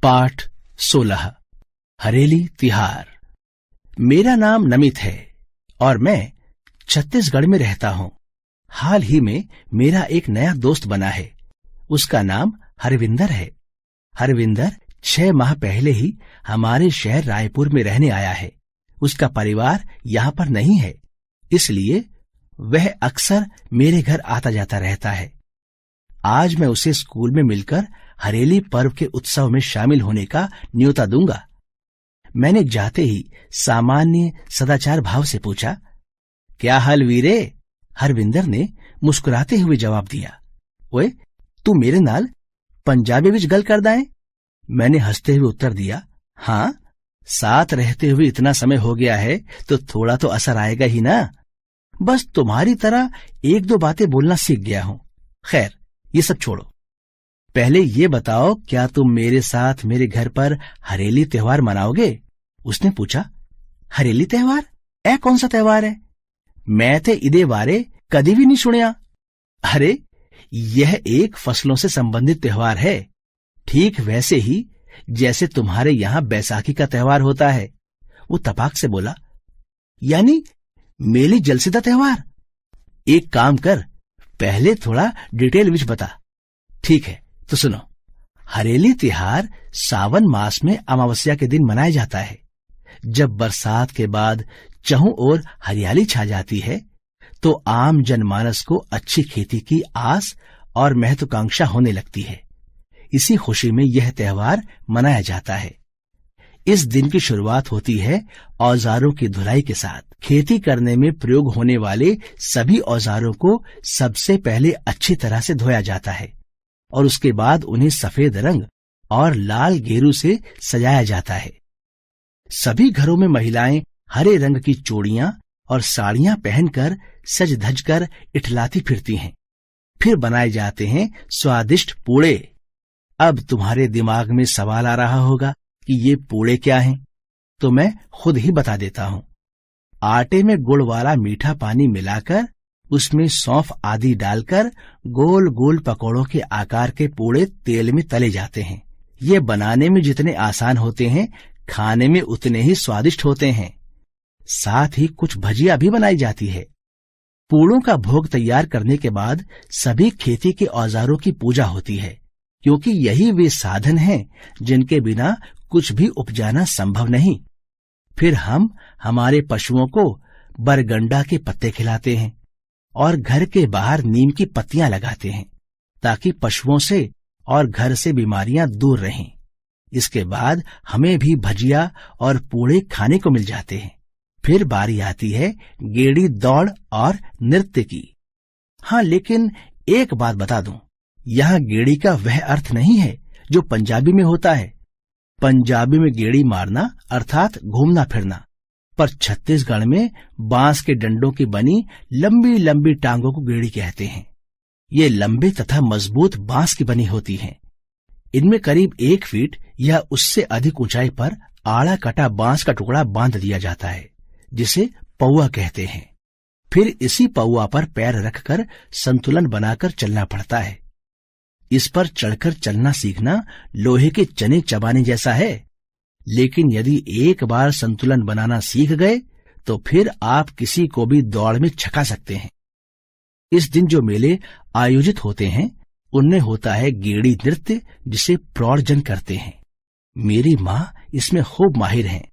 पाठ 16 हरेली तिहार। मेरा नाम नमित है और मैं छत्तीसगढ़ में रहता हूँ। हाल ही में मेरा एक नया दोस्त बना है। उसका नाम हरविंदर है। हरविंदर 6 माह पहले ही हमारे शहर रायपुर में रहने आया है। उसका परिवार यहाँ पर नहीं है, इसलिए वह अक्सर मेरे घर आता जाता रहता है। आज मैं उसे स्कूल में मिलकर हरेली पर्व के उत्सव में शामिल होने का न्योता दूंगा। मैंने जाते ही सामान्य सदाचार भाव से पूछा, क्या हाल वीरे? हरविंदर ने मुस्कुराते हुए जवाब दिया, ओए तू मेरे नाल पंजाबी विच गल करदा है? मैंने हंसते हुए उत्तर दिया, हाँ, साथ रहते हुए इतना समय हो गया है तो थोड़ा तो असर आएगा ही ना। बस तुम्हारी तरह 1-2 बातें बोलना सीख गया हूं। खैर, ये सब छोड़ो, पहले ये बताओ, क्या तुम मेरे साथ मेरे घर पर हरेली त्योहार मनाओगे? उसने पूछा। हरेली त्योहार? ए कौन सा त्योहार है? मैं ते इदे बारे कभी भी नहीं सुनिया। अरे, यह एक फसलों से संबंधित त्योहार है, ठीक वैसे ही जैसे तुम्हारे यहाँ बैसाखी का त्योहार होता है। वो तपाक से बोला, यानी मेली जलसीदा त्योहार? एक काम कर, पहले थोड़ा डिटेल विच बता। ठीक है, तो सुनो। हरेली त्योहार सावन मास में अमावस्या के दिन मनाया जाता है। जब बरसात के बाद चहुं ओर हरियाली छा जाती है तो आम जनमानस को अच्छी खेती की आस और महत्वाकांक्षा होने लगती है। इसी खुशी में यह त्योहार मनाया जाता है। इस दिन की शुरुआत होती है औजारों की धुलाई के साथ। खेती करने में प्रयोग होने वाले सभी औजारों को सबसे पहले अच्छी तरह से धोया जाता है और उसके बाद उन्हें सफेद रंग और लाल गेरू से सजाया जाता है। सभी घरों में महिलाएं हरे रंग की चूड़ियां और साड़ियां पहनकर सज धज कर इठलाती फिरती हैं। फिर बनाए जाते हैं स्वादिष्ट पूड़े। अब तुम्हारे दिमाग में सवाल आ रहा होगा कि ये पूड़े क्या हैं? तो मैं खुद ही बता देता हूँ। आटे में गुड़ वाला मीठा पानी मिलाकर उसमें सौंफ आदि डालकर गोल गोल पकौड़ों के आकार के पूड़े तेल में तले जाते हैं। ये बनाने में जितने आसान होते हैं, खाने में उतने ही स्वादिष्ट होते हैं। साथ ही कुछ भजिया भी बनाई जाती है। पूड़ों का भोग तैयार करने के बाद सभी खेती के औजारों की पूजा होती है, क्योंकि यही वे साधन हैं जिनके बिना कुछ भी उपजाना संभव नहीं। फिर हम हमारे पशुओं को बरगंडा के पत्ते खिलाते हैं और घर के बाहर नीम की पत्तियां लगाते हैं ताकि पशुओं से और घर से बीमारियां दूर रहें। इसके बाद हमें भी भजिया और पूड़े खाने को मिल जाते हैं। फिर बारी आती है गेड़ी दौड़ और नृत्य की। हाँ, लेकिन एक बात बता दूं, यहाँ गेड़ी का वह अर्थ नहीं है जो पंजाबी में होता है। पंजाबी में गेड़ी मारना अर्थात घूमना फिरना, पर छत्तीसगढ़ में बांस के डंडों की बनी लंबी लंबी टांगों को गेड़ी कहते हैं। ये लंबे तथा मजबूत बांस की बनी होती हैं। इनमें करीब 1 फीट या उससे अधिक ऊंचाई पर आड़ा कटा बांस का टुकड़ा बांध दिया जाता है, जिसे पौआ कहते हैं। फिर इसी पौआ पर पैर रखकर संतुलन बनाकर चलना पड़ता है। इस पर चढ़कर चलना सीखना लोहे के चने चबाने जैसा है, लेकिन यदि एक बार संतुलन बनाना सीख गए तो फिर आप किसी को भी दौड़ में छका सकते हैं। इस दिन जो मेले आयोजित होते हैं उनमें होता है गेड़ी नृत्य, जिसे प्रौढ़जन करते हैं। मेरी माँ इसमें खूब माहिर हैं।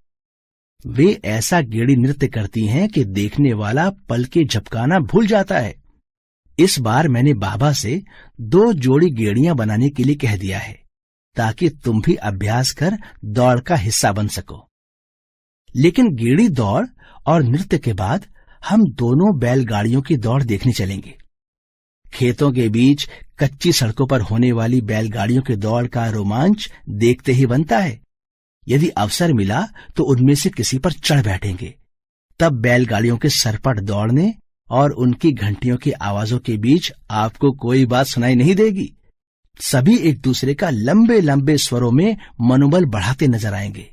वे ऐसा गेड़ी नृत्य करती हैं कि देखने वाला पल के झपकाना भूल जाता है। इस बार मैंने बाबा से 2 जोड़ी गेड़ियां बनाने के लिए कह दिया है ताकि तुम भी अभ्यास कर दौड़ का हिस्सा बन सको। लेकिन गेड़ी दौड़ और नृत्य के बाद हम दोनों बैलगाड़ियों की दौड़ देखने चलेंगे। खेतों के बीच कच्ची सड़कों पर होने वाली बैलगाड़ियों की दौड़ का रोमांच देखते ही बनता है। यदि अवसर मिला तो उनमें से किसी पर चढ़ बैठेंगे। तब बैलगाड़ियों के सरपट दौड़ने और उनकी घंटियों की आवाजों के बीच आपको कोई बात सुनाई नहीं देगी। सभी एक दूसरे का लंबे लंबे स्वरों में मनोबल बढ़ाते नजर आएंगे।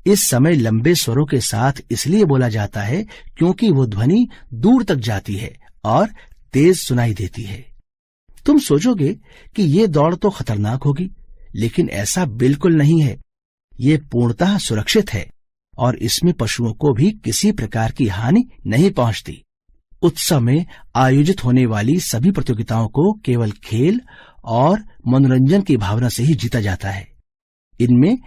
इस समय लंबे स्वरों के साथ इसलिए बोला जाता है क्योंकि वो ध्वनि दूर तक जाती है और तेज सुनाई देती है। तुम सोचोगे कि ये दौड़ तो खतरनाक होगी, लेकिन ऐसा बिल्कुल नहीं है। ये पूर्णतः सुरक्षित है और इसमें पशुओं को भी किसी प्रकार की हानि नहीं पहुंचती। उत्सव में आयोजित होने वाली सभी प्रतियोगिताओं को केवल खेल और मनोरंजन की भावना से ही जीता जाता है। इनमें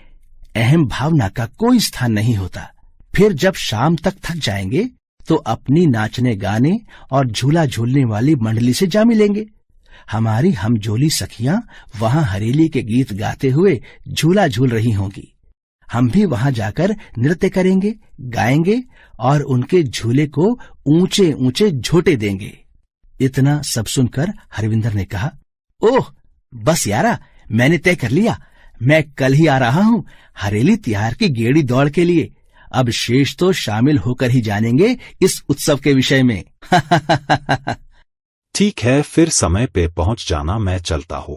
अहम भावना का कोई स्थान नहीं होता। फिर जब शाम तक थक जाएंगे तो अपनी नाचने गाने और झूला झूलने वाली मंडली से जा मिलेंगे। हमारी हमजोली सखियां वहां हरेली के गीत गाते हुए झूला झूल रही होंगी। हम भी वहां जाकर नृत्य करेंगे, गाएंगे और उनके झूले को ऊंचे ऊंचे झोंटे देंगे। इतना सब सुनकर हरविंदर ने कहा, ओह बस यारा, मैंने तय कर लिया। मैं कल ही आ रहा हूं हरेली त्योहार की गेड़ी दौड़ के लिए। अब शेष तो शामिल होकर ही जानेंगे इस उत्सव के विषय में। ठीक है, फिर समय पे पहुंच जाना, मैं चलता हूं।